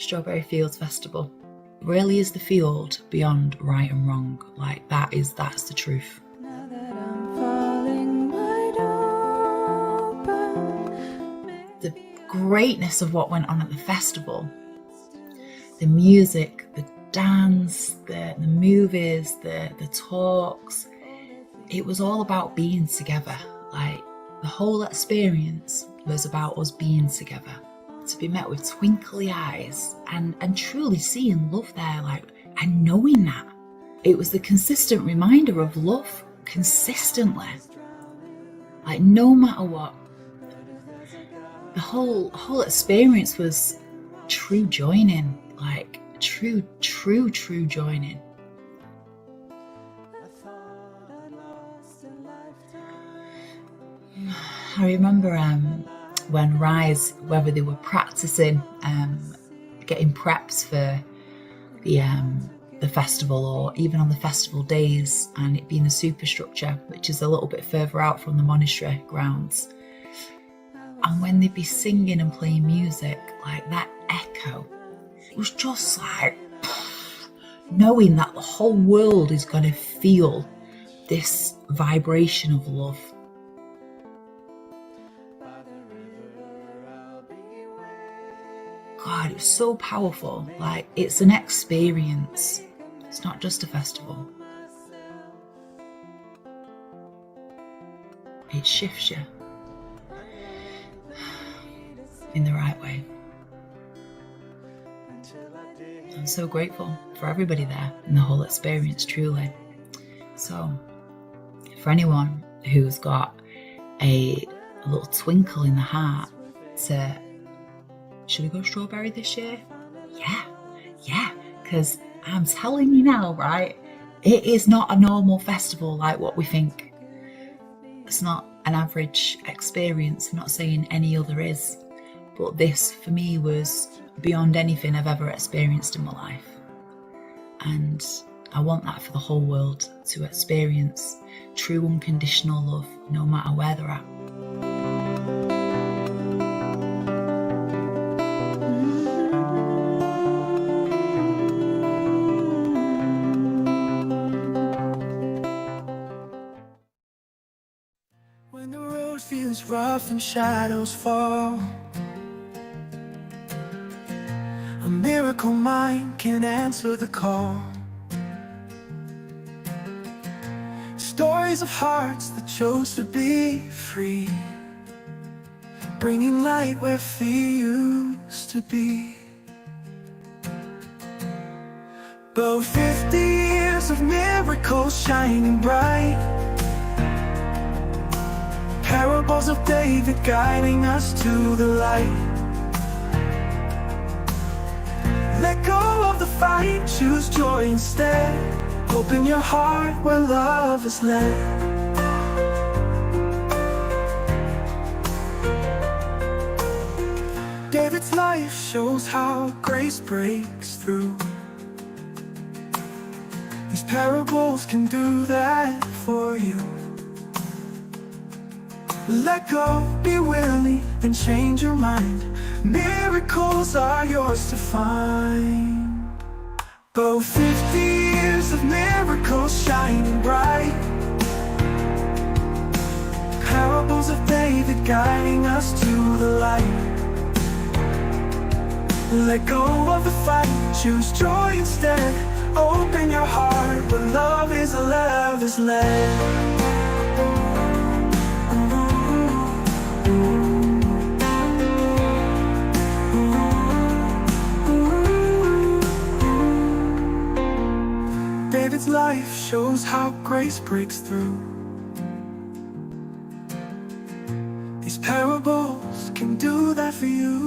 Strawberry Fields Festival really is the field beyond right and wrong. Like that's the truth. Now that I'm falling wide open. The greatness of what went on at the festival, the music, the dance, the movies, the talks, it was all about being together. Like the whole experience was about us being together, to be met with twinkly eyes and truly seeing love there, like, and knowing that it was the consistent reminder of love consistently, like no matter what. The whole experience was true joining, like true joining. I remember when Rise, whether they were practicing, getting preps for the festival, or even on the festival days, and it being the superstructure, which is a little bit further out from the monastery grounds. And when they'd be singing and playing music, like that echo, it was just like knowing that the whole world is going to feel this vibration of love. God, it was so powerful. Like, it's an experience. It's not just a festival. It shifts you in the right way. I'm so grateful for everybody there and the whole experience, truly. So, for anyone who's got a little twinkle in the heart to, should we go strawberry this year? Yeah, because I'm telling you now, right, it is not a normal festival like what we think. It's not an average experience. I'm not saying any other is, but this for me was beyond anything I've ever experienced in my life. And I want that for the whole world, to experience true unconditional love no matter where they're at. When the road feels rough and shadows fall, a miracle mind can answer the call. Stories of hearts that chose to be free, bringing light where fear used to be. Though 50 years of miracles shining bright, parables of David guiding us to the light. Let go of the fight, choose joy instead. Open your heart where love is led. David's life shows how grace breaks through. These parables can do that for you. Let go, be willing, and change your mind. Miracles are yours to find. Though 50 years of miracles shining bright, parables of David guiding us to the light. Let go of the fight, choose joy instead. Open your heart where love is led. David's life shows how grace breaks through. These parables can do that for you.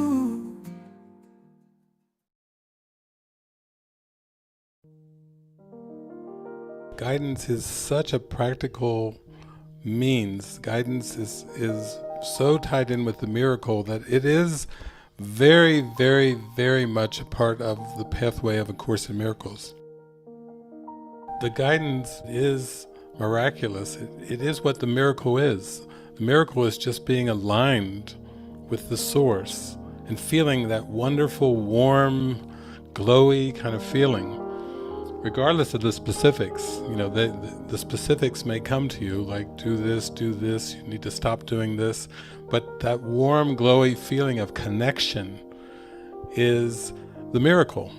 Guidance is such a practical means. Guidance is so tied in with the miracle that it is very, very, very much a part of the pathway of A Course in Miracles. The guidance is miraculous. It is what the miracle is. The miracle is just being aligned with the source and feeling that wonderful, warm, glowy kind of feeling, regardless of the specifics. The specifics may come to you, like do this, you need to stop doing this. But that warm, glowy feeling of connection is the miracle.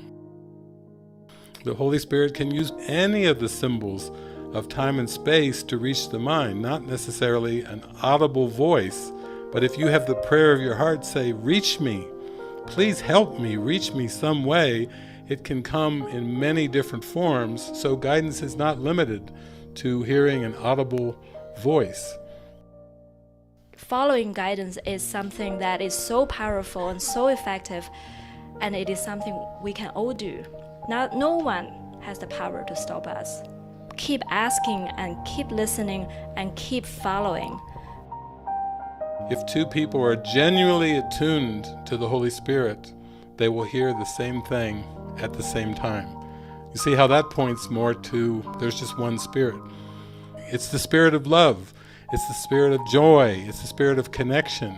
The Holy Spirit can use any of the symbols of time and space to reach the mind, not necessarily an audible voice, but if you have the prayer of your heart, say, reach me, please help me, reach me some way. It can come in many different forms, so guidance is not limited to hearing an audible voice. Following guidance is something that is so powerful and so effective, and it is something we can all do. No one has the power to stop us. Keep asking and keep listening and keep following. If two people are genuinely attuned to the Holy Spirit, they will hear the same thing at the same time. You see how that points more to there's just one Spirit. It's the Spirit of love. It's the Spirit of joy. It's the Spirit of connection.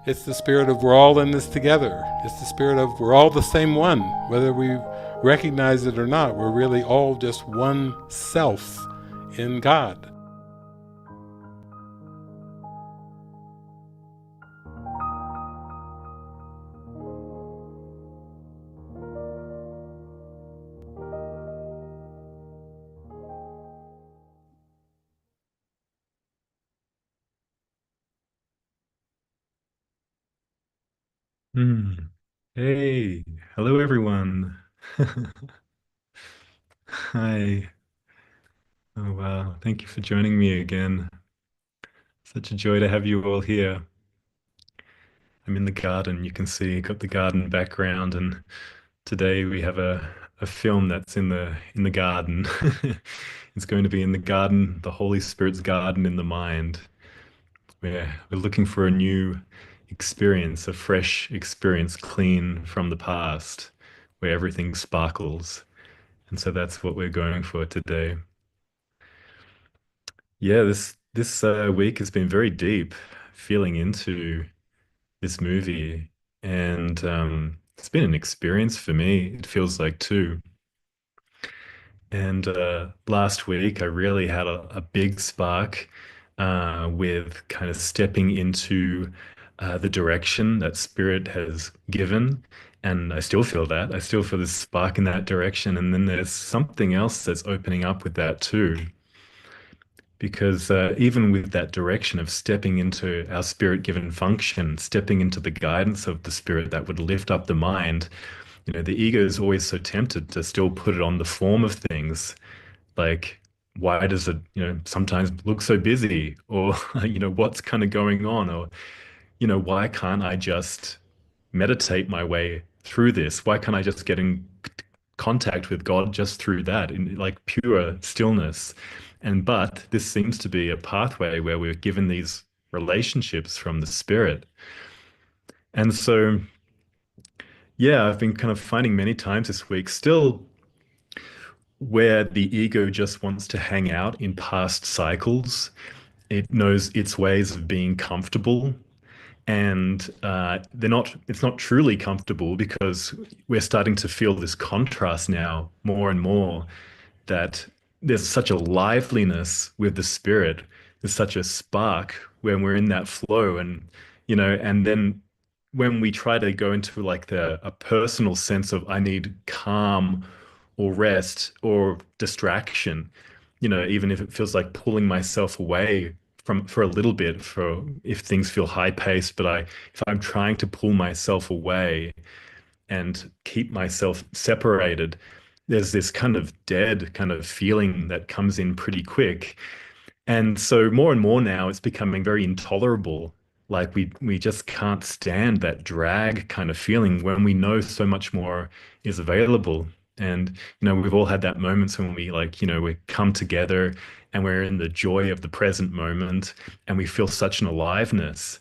It's the Spirit of we're all in this together. It's the Spirit of we're all the same one. Whether we recognize it or not, we're really all just one self in God. Hmm. Hey, hello everyone. Hi. Oh wow, thank you for joining me again. Such a joy to have you all here. I'm in the garden, you can see, got the garden background, and today we have a film that's in the garden. It's going to be in the garden, the Holy Spirit's garden in the mind. We're looking for a new experience, a fresh experience, clean from the past, where everything sparkles. And so that's what we're going for today. Yeah, this week has been very deep, feeling into this movie, and it's been an experience for me. It feels like too. And last week, I really had a big spark with kind of stepping into the direction that Spirit has given. And I still feel that. I still feel this spark in that direction. And then there's something else that's opening up with that too. Because even with that direction of stepping into our Spirit-given function, stepping into the guidance of the Spirit that would lift up the mind, the ego is always so tempted to still put it on the form of things. Like, why does it, sometimes look so busy? Or, what's kind of going on? Or, why can't I just meditate my way through this? Why can't I just get in contact with God just through that, in like pure stillness? But this seems to be a pathway where we're given these relationships from the Spirit. And so, yeah, I've been kind of finding many times this week still where the ego just wants to hang out in past cycles. It knows its ways of being comfortable, and it's not truly comfortable, because we're starting to feel this contrast now more and more, that there's such a liveliness with the Spirit. There's such a spark when we're in that flow, and then when we try to go into like a personal sense of I need calm or rest or distraction, even if it feels like pulling myself away from for a little bit, for if things feel high paced, but if I'm trying to pull myself away and keep myself separated, there's this kind of dead kind of feeling that comes in pretty quick. And so more and more now it's becoming very intolerable. Like we just can't stand that drag kind of feeling when we know so much more is available. And we've all had that moments when we we come together and we're in the joy of the present moment, and we feel such an aliveness.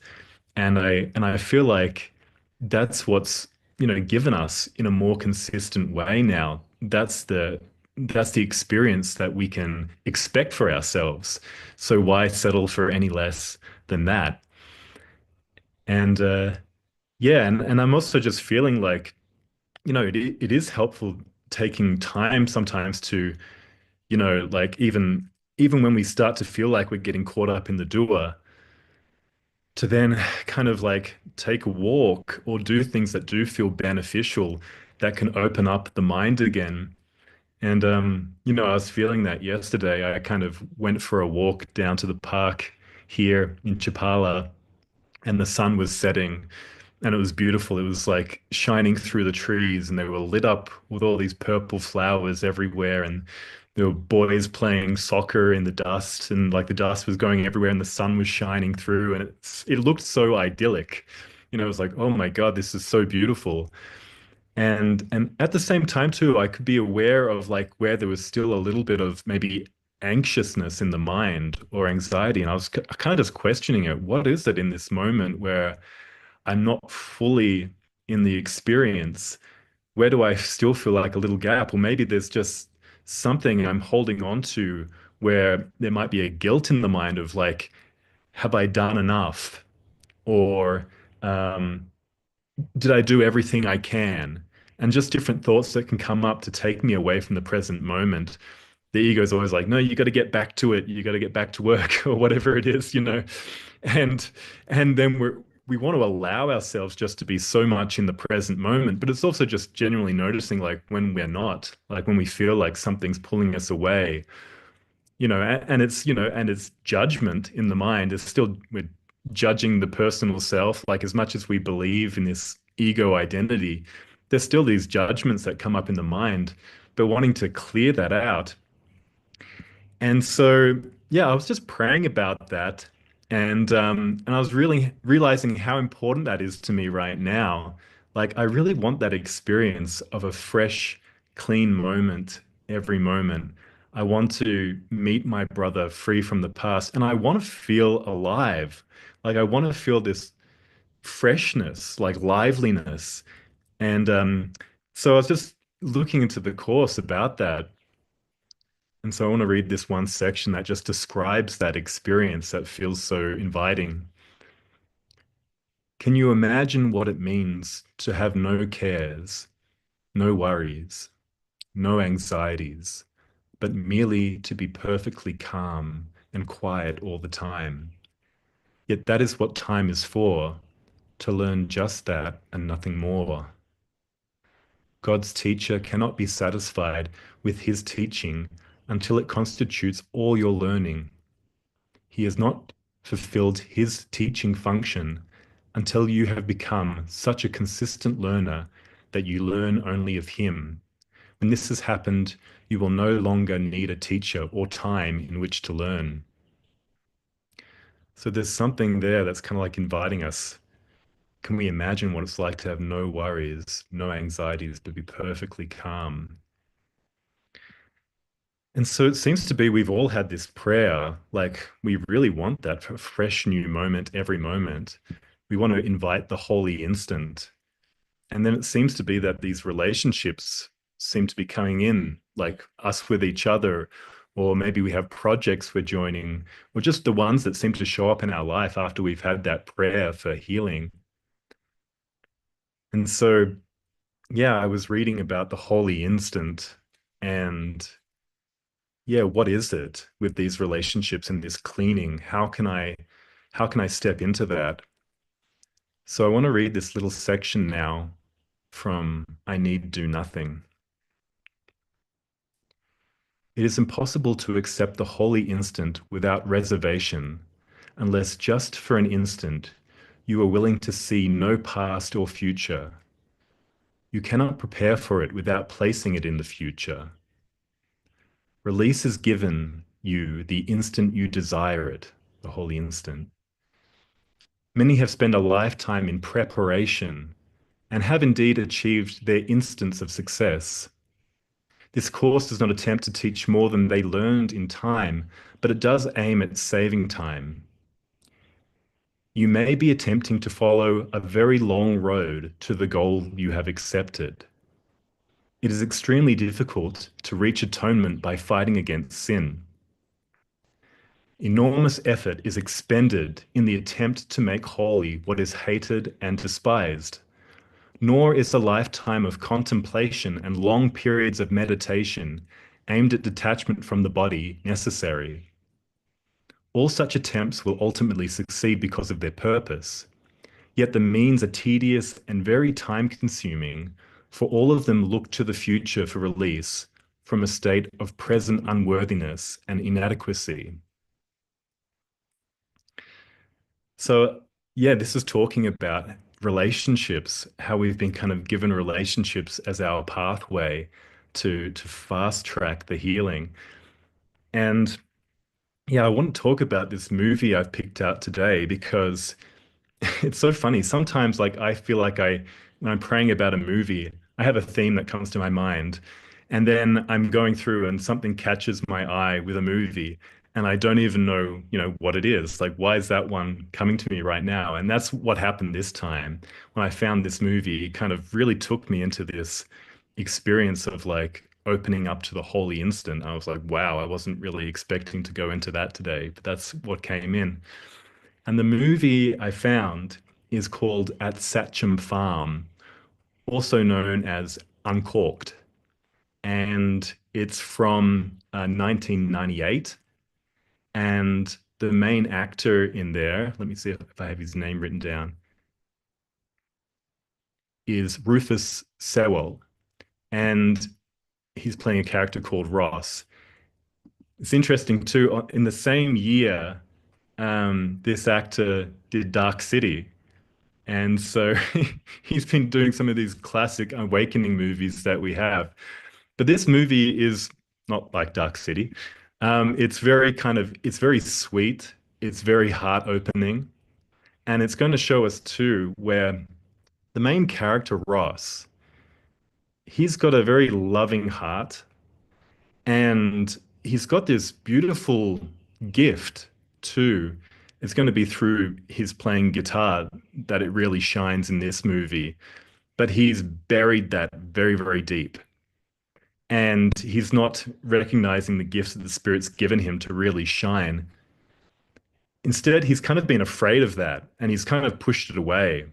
And I feel like that's what's given us in a more consistent way now. That's the experience that we can expect for ourselves. So why settle for any less than that? And Yeah, and I'm also just feeling like, it is helpful taking time sometimes to, like even when we start to feel like we're getting caught up in the doer, to then kind of like take a walk or do things that do feel beneficial that can open up the mind again. And I was feeling that yesterday. I kind of went for a walk down to the park here in Chapala, and the sun was setting and it was beautiful. It was like shining through the trees, and they were lit up with all these purple flowers everywhere. And there were boys playing soccer in the dust, and like the dust was going everywhere, and the sun was shining through, and it looked so idyllic. It was like, oh my God, this is so beautiful. And at the same time too, I could be aware of like where there was still a little bit of maybe anxiousness in the mind or anxiety, and I was kind of just questioning it. What is it in this moment where I'm not fully in the experience? Where do I still feel like a little gap? Or maybe there's just something I'm holding on to where there might be a guilt in the mind of like, have I done enough? Or um, did I do everything I can? And just different thoughts that can come up to take me away from the present moment. The ego is always like, no, you got to get back to it. You got to get back to work or whatever it is. And and then we want to allow ourselves just to be so much in the present moment, but it's also just genuinely noticing like when we're not, like when we feel like something's pulling us away, and it's judgment in the mind. It's still we're judging the personal self, like as much as we believe in this ego identity, there's still these judgments that come up in the mind, but wanting to clear that out. And so, yeah, I was just praying about that, and I was really realizing how important that is to me right now. Like, I really want that experience of a fresh, clean moment every moment. I want to meet my brother free from the past, and I want to feel alive. Like, I want to feel this freshness, like liveliness. And so I was just looking into the course about that. And so I want to read this one section that just describes that experience that feels so inviting. Can you imagine what it means to have no cares, no worries, no anxieties, but merely to be perfectly calm and quiet all the time? Yet that is what time is for, to learn just that and nothing more. God's teacher cannot be satisfied with his teaching until it constitutes all your learning. He has not fulfilled his teaching function until you have become such a consistent learner that you learn only of him. When this has happened, you will no longer need a teacher or time in which to learn. So there's something there that's kind of like inviting us. Can we imagine what it's like to have no worries, no anxieties, but be perfectly calm? And so it seems to be we've all had this prayer, like we really want that fresh new moment every moment. We want to invite the holy instant. And then it seems to be that these relationships seem to be coming in, like us with each other, or maybe we have projects we're joining, or just the ones that seem to show up in our life after we've had that prayer for healing. And so, yeah, I was reading about the holy instant, and yeah, what is it with these relationships and this cleaning? How can I step into that? So I want to read this little section now from I Need Do Nothing. It is impossible to accept the holy instant without reservation, unless just for an instant you are willing to see no past or future. You cannot prepare for it without placing it in the future. Release is given you the instant you desire it, the holy instant. Many have spent a lifetime in preparation and have indeed achieved their instance of success. This course does not attempt to teach more than they learned in time, but it does aim at saving time. You may be attempting to follow a very long road to the goal you have accepted. It is extremely difficult to reach atonement by fighting against sin. Enormous effort is expended in the attempt to make holy what is hated and despised. Nor is a lifetime of contemplation and long periods of meditation aimed at detachment from the body necessary. All such attempts will ultimately succeed because of their purpose, yet the means are tedious and very time-consuming, for all of them look to the future for release from a state of present unworthiness and inadequacy. So, yeah, this is talking about relationships, how we've been kind of given relationships as our pathway to fast track the healing. And yeah, I want to talk about this movie I've picked out today because it's so funny. Sometimes, like, I feel like when I'm praying about a movie, I have a theme that comes to my mind, and then I'm going through and something catches my eye with a movie, and I don't even know, what it is. Like, why is that one coming to me right now? And that's what happened this time when I found this movie. It kind of really took me into this experience of like opening up to the holy instant. I was like, wow, I wasn't really expecting to go into that today, but that's what came in. And the movie I found is called At Satcham Farm, also known as Uncorked. And it's from 1998. And the main actor in there, let me see if I have his name written down, is Rufus Sewell. And he's playing a character called Ross. It's interesting too, in the same year, this actor did Dark City. And so he's been doing some of these classic awakening movies that we have. But this movie is not like Dark City. It's very sweet. It's very heart opening. And it's going to show us too where the main character, Ross, he's got a very loving heart and he's got this beautiful gift too. It's going to be through his playing guitar that it really shines in this movie. But he's buried that very, very deep. And he's not recognizing the gifts that the Spirit's given him to really shine. Instead, he's kind of been afraid of that and he's kind of pushed it away.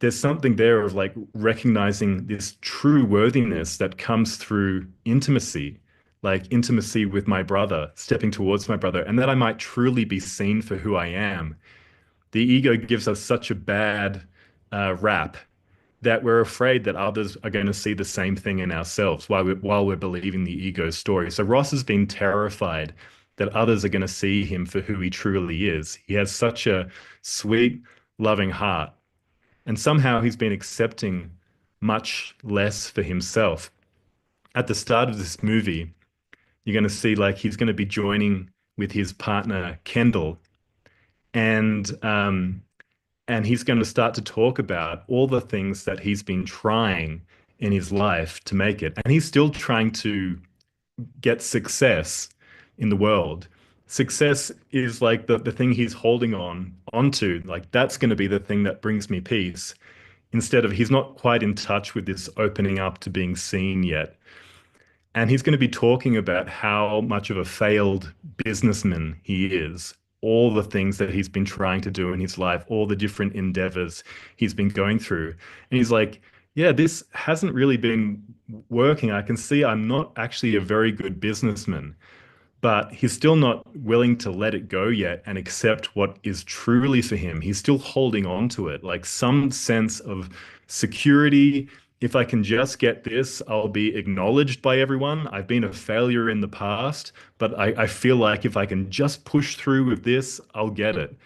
There's something there of like recognizing this true worthiness that comes through intimacy, like intimacy with my brother, stepping towards my brother, and that I might truly be seen for who I am. The ego gives us such a bad rap that we're afraid that others are going to see the same thing in ourselves while we're believing the ego story. So Ross has been terrified that others are going to see him for who he truly is. He has such a sweet, loving heart. And somehow he's been accepting much less for himself. At the start of this movie, you're going to see like he's going to be joining with his partner, Kendall. And he's going to start to talk about all the things that he's been trying in his life to make it. And he's still trying to get success in the world. Success is like the thing he's holding onto. Like that's going to be the thing that brings me peace. Instead of he's not quite in touch with this opening up to being seen yet. And he's going to be talking about how much of a failed businessman he is, all the things that he's been trying to do in his life, all the different endeavors he's been going through. And he's like, yeah, this hasn't really been working. I can see I'm not actually a very good businessman, but he's still not willing to let it go yet and accept what is truly for him. He's still holding on to it, like some sense of security. If I can just get this, I'll be acknowledged by everyone. I've been a failure in the past, but I feel like if I can just push through with this, I'll get it.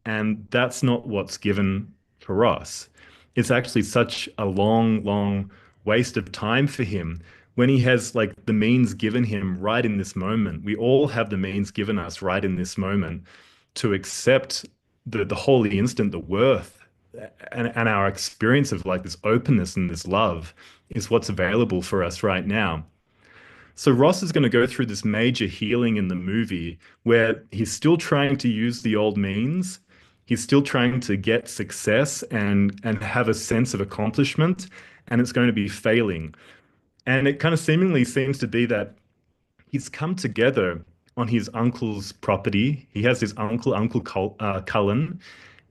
And that's not what's given for us. It's actually such a long, long waste of time for him when he has like the means given him right in this moment. We all have the means given us right in this moment to accept the holy instant, the worth and our experience of like this openness and this love is what's available for us right now. So Ross is going to go through this major healing in the movie where he's still trying to use the old means. He's still trying to get success and have a sense of accomplishment, and it's going to be failing. And it kind of seemingly seems to be that he's come together on his uncle's property. He has his uncle, Cullen,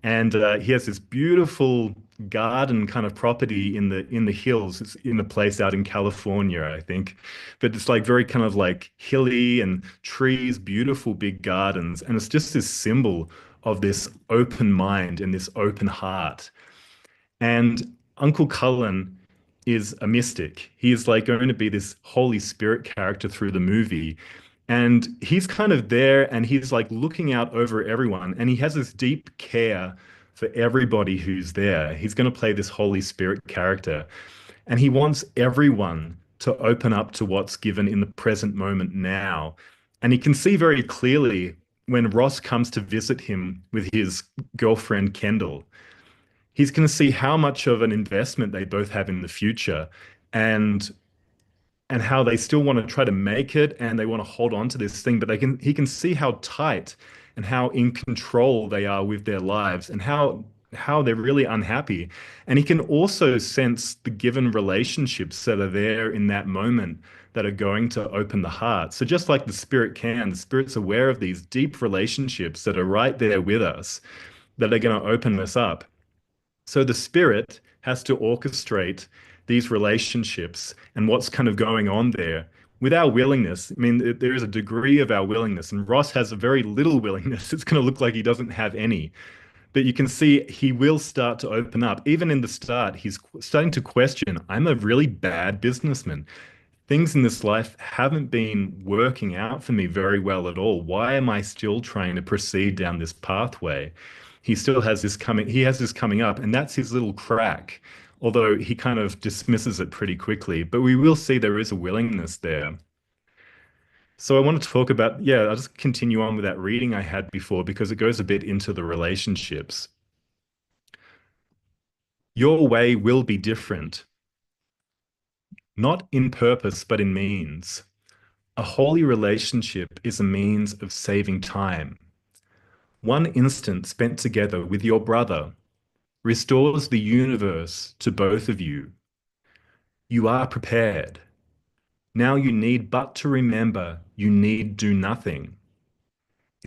and he has this beautiful garden kind of property in the hills. It's in a place out in California, I think, but it's like very kind of like hilly and trees, beautiful big gardens, and it's just this symbol of this open mind and this open heart. And Uncle Cullen is a mystic. He is like going to be this Holy Spirit character through the movie. And he's kind of there and he's like looking out over everyone. And he has this deep care for everybody who's there. He's going to play this Holy Spirit character. And he wants everyone to open up to what's given in the present moment now. And he can see very clearly when Ross comes to visit him with his girlfriend, Kendall, he's going to see how much of an investment they both have in the future and how they still want to try to make it and they want to hold on to this thing, but he can see how tight and how in control they are with their lives and how they're really unhappy. And he can also sense the given relationships that are there in that moment that are going to open the heart. So just like the spirit can, the spirit's aware of these deep relationships that are right there with us that are going to open us up. So the spirit has to orchestrate these relationships and what's kind of going on there with our willingness. I mean, there is a degree of our willingness, and Ross has a very little willingness. It's going to look like he doesn't have any. But you can see he will start to open up. Even in the start, he's starting to question, I'm a really bad businessman. Things in this life haven't been working out for me very well at all. Why am I still trying to proceed down this pathway? He has this coming up, and that's his little crack, although he kind of dismisses it pretty quickly. But we will see there is a willingness there. So I want to talk about, yeah, I'll just continue on with that reading I had before because it goes a bit into the relationships. Your way will be different, not in purpose, but in means. A holy relationship is a means of saving time. One instant spent together with your brother restores the universe to both of you. You are prepared. Now you need but to remember you need do nothing.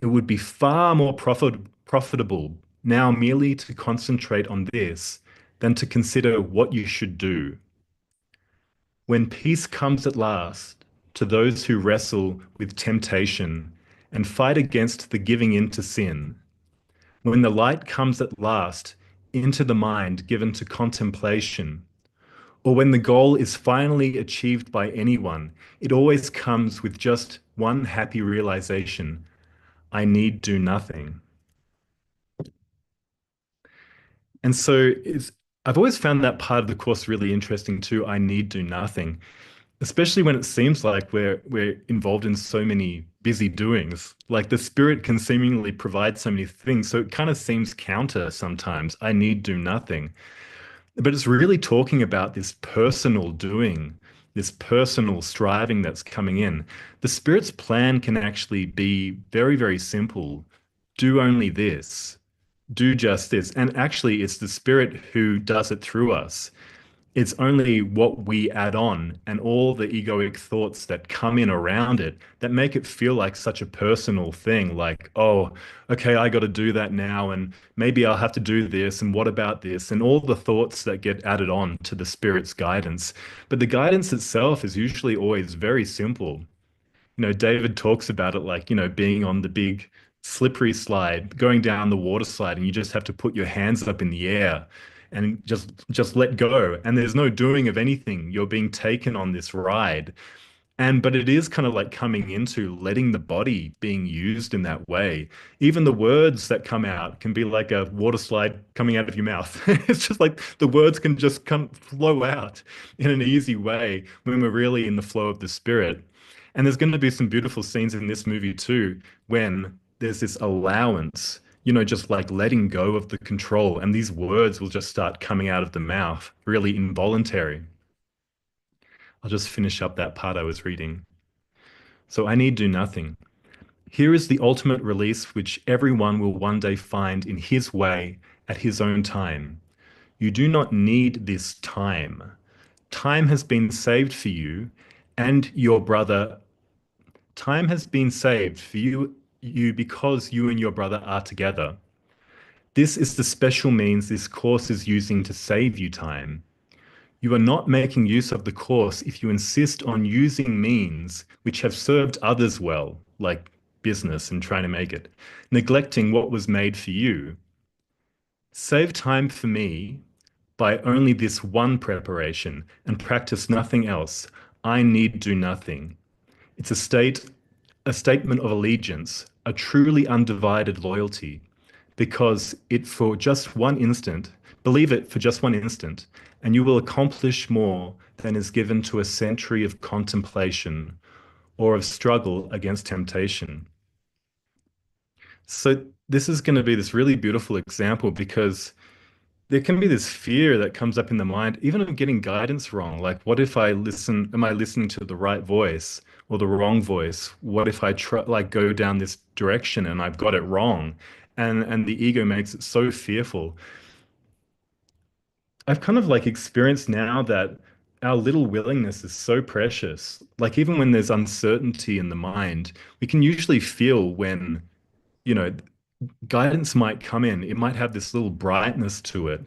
It would be far more profitable now merely to concentrate on this than to consider what you should do. When peace comes at last to those who wrestle with temptation and fight against the giving in to sin, when the light comes at last into the mind given to contemplation, or when the goal is finally achieved by anyone, it always comes with just one happy realization: I need do nothing. And so I've always found that part of the course really interesting too. I need do nothing, especially when it seems like we're involved in so many busy doings. Like the spirit can seemingly provide so many things, so it kind of seems counter sometimes. I need do nothing. But it's really talking about this personal doing, this personal striving that's coming in. The Spirit's plan can actually be very, very simple. Do only this, do just this. And actually, it's the Spirit who does it through us. It's only what we add on and all the egoic thoughts that come in around it that make it feel like such a personal thing. Like, oh, okay, I got to do that now. And maybe I'll have to do this. And what about this? And all the thoughts that get added on to the spirit's guidance. But the guidance itself is usually always very simple. David talks about it like, being on the big slippery slide, going down the water slide, and you just have to put your hands up in the air and just let go. And there's no doing of anything. You're being taken on this ride. But it is kind of like coming into letting the body being used in that way. Even the words that come out can be like a water slide coming out of your mouth. It's just like the words can just come flow out in an easy way when we're really in the flow of the spirit. And there's going to be some beautiful scenes in this movie too, when there's this allowance, just like letting go of the control, and these words will just start coming out of the mouth, really involuntary. I'll just finish up that part I was reading. So I need do nothing. Here is the ultimate release which everyone will one day find in his way at his own time. You do not need this time. Time has been saved for you and your brother. Time has been saved for you because you and your brother are together. This is the special means this course is using to save you time. You are not making use of the course if you insist on using means which have served others well, like business and trying to make it, neglecting what was made for you. Save time for me by only this one preparation and practice nothing else. I need do nothing. It's a statement of allegiance, a truly undivided loyalty, because it for just one instant, believe it for just one instant, and you will accomplish more than is given to a century of contemplation or of struggle against temptation. So this is going to be this really beautiful example because there can be this fear that comes up in the mind, even of getting guidance wrong. Like, what if I listen, am I listening to the right voice or the wrong voice? What if I try, like, go down this direction and I've got it wrong? And the ego makes it so fearful. I've kind of like experienced now that our little willingness is so precious. Like, even when there's uncertainty in the mind, we can usually feel when, you know, guidance might come in. It might have this little brightness to it.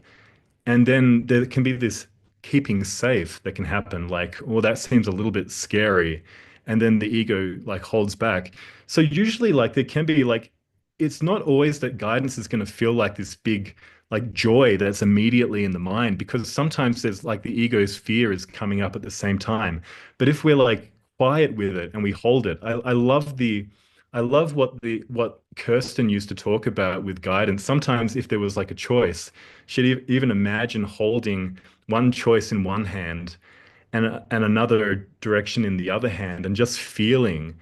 And then there can be this keeping safe that can happen, like, well, that seems a little bit scary. And then the ego like holds back. So usually like there can be like, it's not always that guidance is going to feel like this big like joy that's immediately in the mind, because sometimes there's like the ego's fear is coming up at the same time. But if we're like quiet with it and we hold it, I love what Kirsten used to talk about with guidance. Sometimes if there was like a choice, she'd even imagine holding one choice in one hand and another direction in the other hand and just feeling.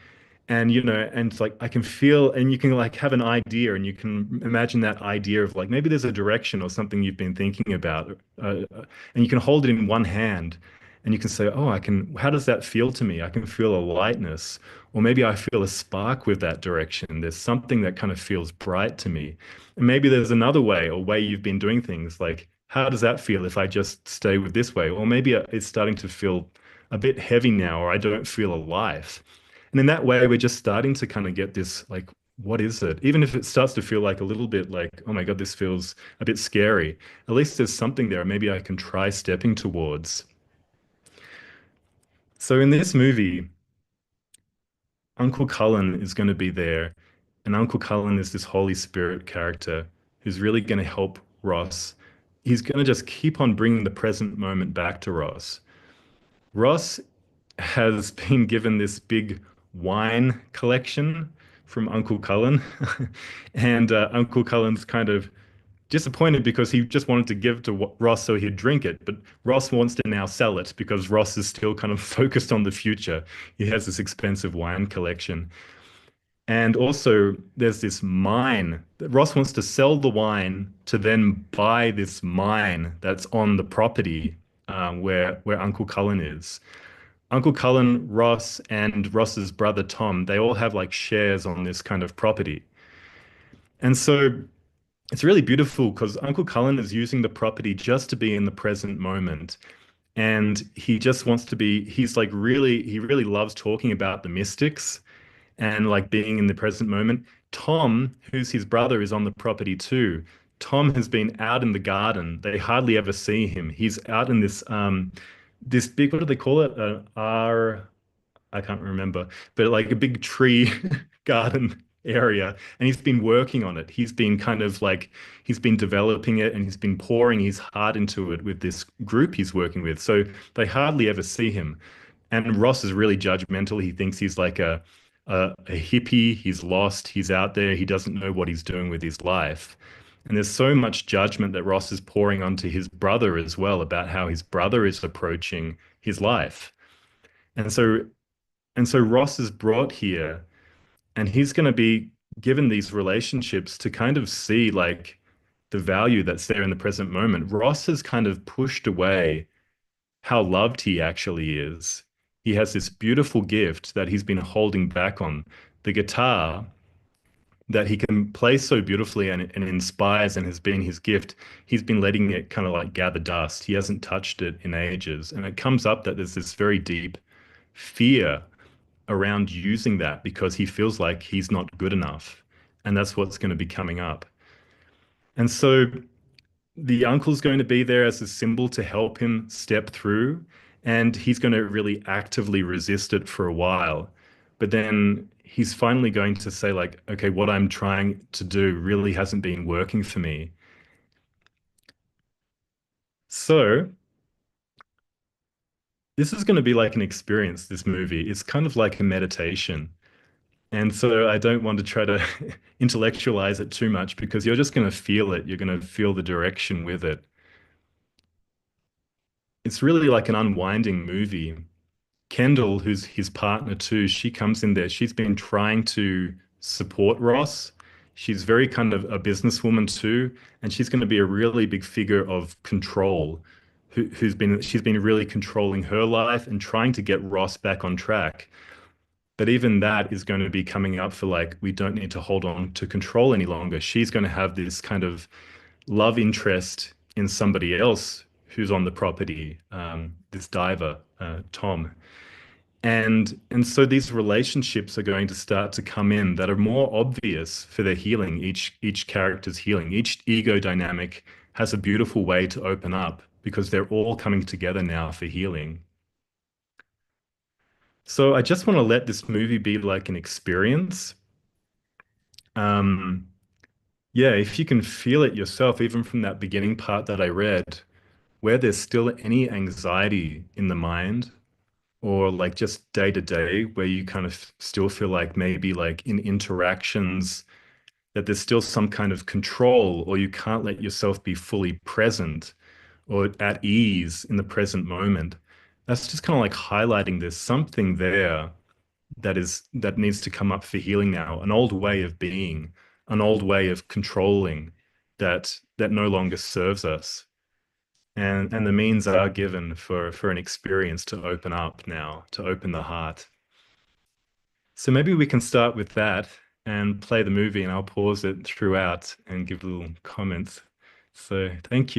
And and it's like I can feel, and you can like have an idea, and you can imagine that idea of like maybe there's a direction or something you've been thinking about, and you can hold it in one hand, and you can say, "Oh, I can. How does that feel to me? I can feel a lightness, or maybe I feel a spark with that direction. There's something that kind of feels bright to me, and maybe there's another way or way you've been doing things. Like, how does that feel if I just stay with this way? Or maybe it's starting to feel a bit heavy now, or I don't feel alive." And in that way, we're just starting to kind of get this like, what is it? Even if it starts to feel like a little bit like, oh my God, this feels a bit scary. At least there's something there. Maybe I can try stepping towards. So in this movie, Uncle Cullen is going to be there. And Uncle Cullen is this Holy Spirit character who's really going to help Ross. He's going to just keep on bringing the present moment back to Ross. Ross has been given this big wine collection from Uncle Cullen. And Uncle Cullen's kind of disappointed because he just wanted to give to Ross so he'd drink it. But Ross wants to now sell it because Ross is still kind of focused on the future. He has this expensive wine collection. And also, there's this mine that Ross wants to sell the wine to then buy this mine that's on the property where Uncle Cullen is. Uncle Cullen, Ross, and Ross's brother Tom, they all have like shares on this kind of property. And so it's really beautiful because Uncle Cullen is using the property just to be in the present moment. And he just wants to be, he's like really, he really loves talking about the mystics and like being in the present moment. Tom, who's his brother, is on the property too. Tom has been out in the garden. They hardly ever see him. He's out in this big, what do they call it? I can't remember, but like a big tree garden area. And he's been working on it. He's been kind of like, he's been developing it and he's been pouring his heart into it with this group he's working with. So they hardly ever see him. And Ross is really judgmental. He thinks he's like a hippie. He's lost. He's out there. He doesn't know what he's doing with his life. And there's so much judgment that Ross is pouring onto his brother as well about how his brother is approaching his life. And so Ross is brought here and he's going to be given these relationships to kind of see like the value that's there in the present moment. Ross has kind of pushed away how loved he actually is. He has this beautiful gift that he's been holding back on, the guitar that he can play so beautifully and inspires and has been his gift. He's been letting it kind of like gather dust. He hasn't touched it in ages. And it comes up that there's this very deep fear around using that because he feels like he's not good enough. And that's what's going to be coming up. And so the uncle's going to be there as a symbol to help him step through, and he's going to really actively resist it for a while. But then he's finally going to say, like, okay, what I'm trying to do really hasn't been working for me. So this is going to be like an experience, this movie. It's kind of like a meditation. And so I don't want to try to intellectualize it too much because you're just going to feel it. You're going to feel the direction with it. It's really like an unwinding movie. Kendall, who's his partner too, she comes in there. She's been trying to support Ross. She's very kind of a businesswoman too, and she's going to be a really big figure of control, she's been really controlling her life and trying to get Ross back on track. But even that is going to be coming up for like, we don't need to hold on to control any longer. She's going to have this kind of love interest in somebody else who's on the property, this diver, Tom. And so these relationships are going to start to come in that are more obvious for their healing, each character's healing. Each ego dynamic has a beautiful way to open up because they're all coming together now for healing. So I just want to let this movie be like an experience. Um, yeah, if you can feel it yourself, even from that beginning part that I read, where there's still any anxiety in the mind, or like just day to day, where you kind of still feel like maybe like in interactions that there's still some kind of control, or you can't let yourself be fully present or at ease in the present moment. That's just kind of like highlighting there's something there that needs to come up for healing now, an old way of being, an old way of controlling that no longer serves us. And the means are given for an experience to open up now, to open the heart. So maybe we can start with that and play the movie, and I'll pause it throughout and give little comments. So thank you.